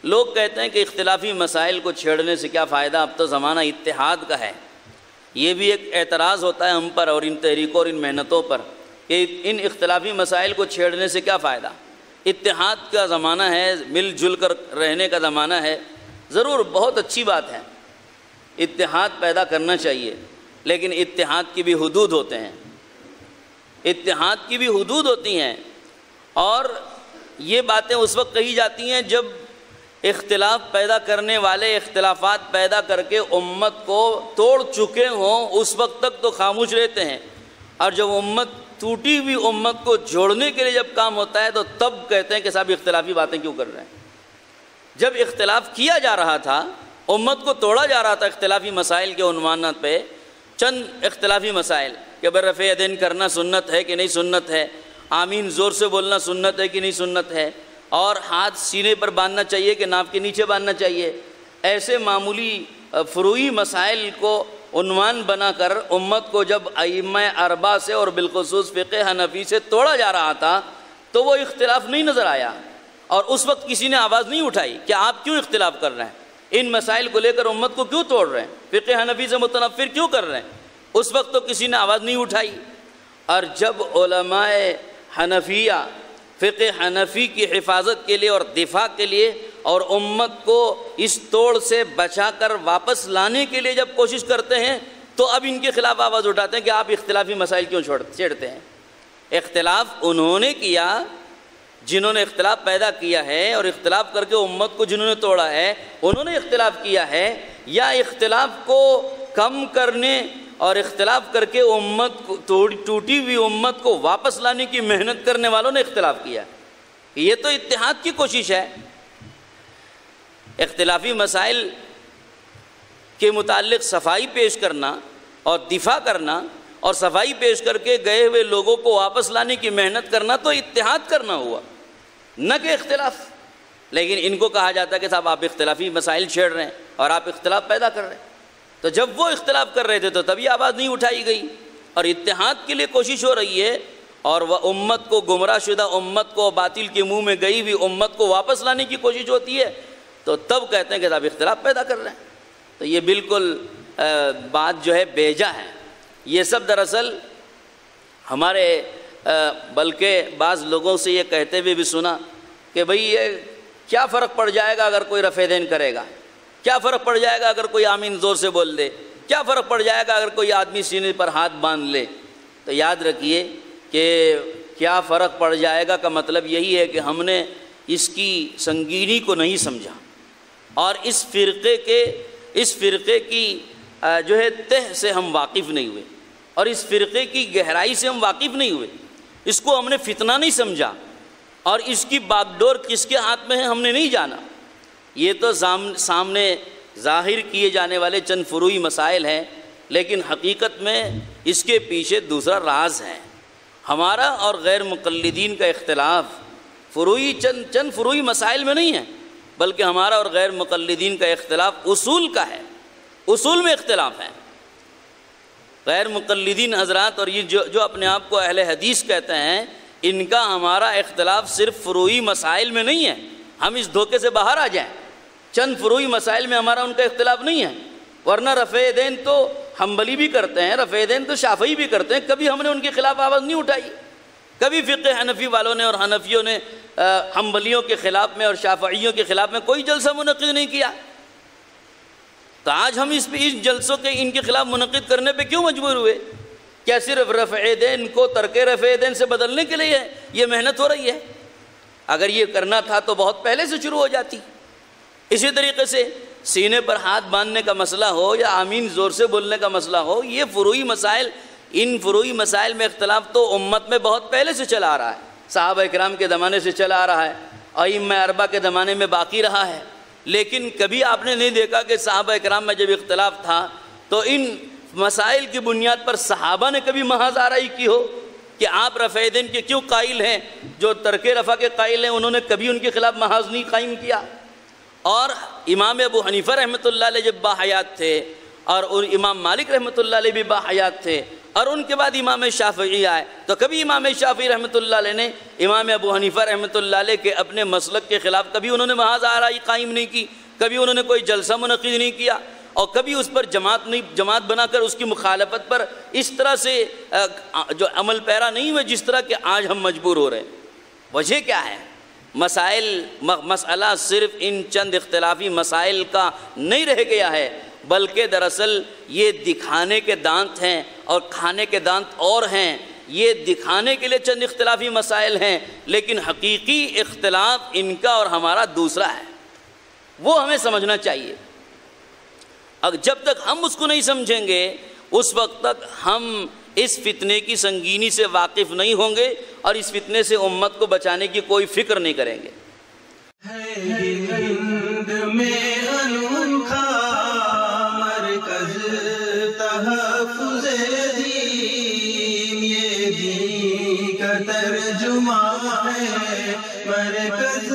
لوگ کہتے ہیں کہ اختلافی مسائل کو چھیڑنے سے کیا فائدہ، اب تو زمانہ اتحاد کا ہے۔ یہ بھی ایک اعتراض ہوتا ہے ہم پر اور ان تحریکوں اور ان محنتوں پر کہ ان اختلافی مسائل کو چھیڑنے سے کیا فائدہ، اتحاد کا زمانہ ہے، مل جل کر رہنے کا زمانہ ہے۔ ضرور بہت اچھی بات ہے، اتحاد پیدا کرنا چاہیے، لیکن اتحاد کی بھی حدود ہوتے ہیں، اتحاد کی بھی حدود ہوتی ہیں، اور یہ باتیں اس وقت کہی جاتی ہیں جب اختلاف پیدا کرنے والے اختلافات پیدا کر کے امت کو توڑ چکے ہوں، اس وقت تک تو خاموش رہتے ہیں، اور جب امت ٹوٹی ہوئی امت کو جوڑنے کے لیے جب کام ہوتا ہے تو تب کہتے ہیں کہ صاحب اختلافی باتیں کیوں کر رہے ہیں۔ جب اختلاف کیا جا رہا تھا، امت کو توڑا جا رہا تھا اختلافی مسائل کے عنوانات پہ، چند اختلافی مسائل کہ رفع یدین کرنا سنت ہے کہ نہیں سنت ہے، آمین زور سے بولنا سنت ہے کہ نہیں سنت ہے، اور ہاتھ سینے پر باندھنا چاہیے کہ ناف کے نیچے باندھنا چاہیے، ایسے معمولی فروعی مسائل کو عنوان بنا کر امت کو جب ائمہ اربعہ سے اور بالخصوص فقہ حنفی سے توڑا جا رہا تھا تو وہ اختلاف نہیں نظر آیا، اور اس وقت کسی نے آواز نہیں اٹھائی کہ آپ کیوں اختلاف کر رہے ہیں، ان مسائل کو لے کر امت کو کیوں توڑ رہے ہیں، فقہ حنفی سے متنفر کیوں کر رہے ہیں، اس وقت تو کسی نے آواز نہیں اٹھائی۔ اور جب علماء حنفیہ فقہ حنفی کی حفاظت کے لیے اور دفاع کے لیے اور امت کو اس توڑ سے بچا کر واپس لانے کے لیے جب کوشش کرتے ہیں تو اب ان کے خلاف آواز اٹھاتے ہیں کہ آپ اختلافی مسائل کیوں چھیڑتے ہیں۔ اختلاف انہوں نے کیا جنہوں نے اختلاف پیدا کیا ہے، اور اختلاف کر کے امت کو جنہوں نے توڑا ہے انہوں نے اختلاف کیا ہے، یا اختلاف کو کم کرنے اور اختلاف کر کے امت کو ٹوٹی ہوئی امت کو واپس لانے کی محنت کرنے والوں نے اختلاف کیا۔ یہ تو اتحاد کی کوشش ہے۔ اختلافی مسائل کے متعلق صفائی پیش کرنا اور دفاع کرنا اور صفائی پیش کر کے گئے ہوئے لوگوں کو واپس لانے کی محنت کرنا تو اتحاد کرنا ہوا، نہ کہ اختلاف۔ لیکن ان کو کہا جاتا ہے کہ صاحب آپ اختلافی مسائل چھیڑ رہے ہیں اور آپ اختلاف پیدا کر رہے ہیں۔ تو جب وہ اختلاف کر رہے تھے تو تبھی آواز نہیں اٹھائی گئی، اور اتحاد کے لیے کوشش ہو رہی ہے، اور وہ امت کو، گمراہ شدہ امت کو، باطل کے منہ میں گئی ہوئی امت کو واپس لانے کی کوشش ہوتی ہے، تو تب کہتے ہیں کہ صاحب اختلاف پیدا کر رہے ہیں۔ تو یہ بالکل بات جو ہے بیجا ہے۔ یہ سب دراصل ہمارے بلکہ بعض لوگوں سے یہ کہتے ہوئے بھی سنا کہ بھئی یہ کیا فرق پڑ جائے گا اگر کوئی رفع دین کرے گا، کیا فرق پڑ جائے گا اگر کوئی آمین زور سے بول دے، کیا فرق پڑ جائے گا اگر کوئی آدمی سینے پر ہاتھ باندھ لے۔ تو یاد رکھیے کہ کیا فرق پڑ جائے گا کا مطلب یہی ہے کہ ہم نے اس کی سنگینی کو نہیں سمجھا، اور اس فرقے کی جو ہے تہ سے ہم واقف نہیں ہوئے، اور اس فرقے کی گہرائی سے ہم واقف نہیں ہوئے، اس کو ہم نے فتنہ نہیں سمجھا، اور اس کی باغ ڈور کس کے ہاتھ میں ہے ہم نے نہیں جانا۔ یہ تو سامنے ظاہر کیے جانے والے چند فروعی مسائل ہیں، لیکن حقیقت میں اس کے پیچھے دوسرا راز ہے۔ ہمارا اور غیر مقلدین کا اختلاف فروعی چند فروعی مسائل میں نہیں ہے، بلکہ ہمارا اور غیر مقلدین کا اختلاف اصول کا ہے، اصول میں اختلاف ہے۔ غیر مقلدین حضرات اور یہ جو اپنے آپ کو اہل حدیث کہتے ہیں، ان کا ہمارا اختلاف صرف فروعی مسائل میں نہیں ہے، ہم اس دھوکے سے باہر آ جائیں۔ چند فروعی مسائل میں ہمارا ان کا اختلاف نہیں ہے، ورنہ رفع دین تو حنبلی بھی کرتے ہیں، رفع دین تو شافعی بھی کرتے ہیں، کبھی ہم نے ان کے خلاف آواز نہیں اٹھائی۔ کبھی فقہ حنفی والوں نے اور حنفیوں نے حنبلیوں کے خلاف میں اور شافعیوں کے خلاف میں کوئی جلسہ منعقد نہیں کیا۔ تو آج ہم اس جلسوں کے ان کے خلاف منعقد کرنے پہ کیوں مجبور ہوئے؟ کیا صرف رفع دین کو ترک رفع دین سے بدلنے کے لیے یہ محنت ہو رہی ہے؟ اگر یہ کرنا تھا تو بہت پہلے سے شروع ہو جاتی۔ اسی طریقے سے سینے پر ہاتھ باندھنے کا مسئلہ ہو یا آمین زور سے بولنے کا مسئلہ ہو، یہ فروعی مسائل، ان فروعی مسائل میں اختلاف تو امت میں بہت پہلے سے چلا آ رہا ہے، صحابہ اکرام کے زمانے سے چلا آ رہا ہے، ائمہ اربعہ کے زمانے میں باقی رہا ہے۔ لیکن کبھی آپ نے نہیں دیکھا کہ صحابہ اکرام میں جب اختلاف تھا تو ان مسائل کی بنیاد پر صحابہ نے کبھی محاذ آرائی کی ہو کہ آپ رفع دین کے کیوں قائل ہیں، جو ترک رفع کے قائل ہیں انہوں نے کبھی ان کے خلاف محاذ نہیں قائم کیا۔ اور امام ابو حنیفہ رحمۃ اللہ علیہ جب باحیات تھے، اور امام مالک رحمۃ اللہ علیہ بھی باحیات تھے، اور ان کے بعد امام شافعی آئے، تو کبھی امام شافعی رحمۃ اللہ علیہ نے امام ابو حنیفہ رحمۃ اللہ علیہ کے اپنے مسلک کے خلاف کبھی انہوں نے محاذ آرائی قائم نہیں کی، کبھی انہوں نے کوئی جلسہ منعقد نہیں کیا، اور کبھی اس پر جماعت بنا کر اس کی مخالفت پر اس طرح سے جو عمل پیرا نہیں ہوئے جس طرح کہ آج ہم مجبور ہو رہے ہیں۔ وجہ کیا ہے؟ مسئلہ صرف ان چند اختلافی مسائل کا نہیں رہ گیا ہے، بلکہ دراصل یہ دکھانے کے دانت ہیں اور کھانے کے دانت اور ہیں۔ یہ دکھانے کے لیے چند اختلافی مسائل ہیں، لیکن حقیقی اختلاف ان کا اور ہمارا دوسرا ہے، وہ ہمیں سمجھنا چاہیے۔ جب تک ہم اس کو نہیں سمجھیں گے اس وقت تک ہم اس فتنے کی سنگینی سے واقف نہیں ہوں گے اور اس فتنے سے امت کو بچانے کی کوئی فکر نہیں کریں گے۔ ہند میں انوکھا مرکز تحفظ دین، یہ دین کا ترجمہ ہے مرکز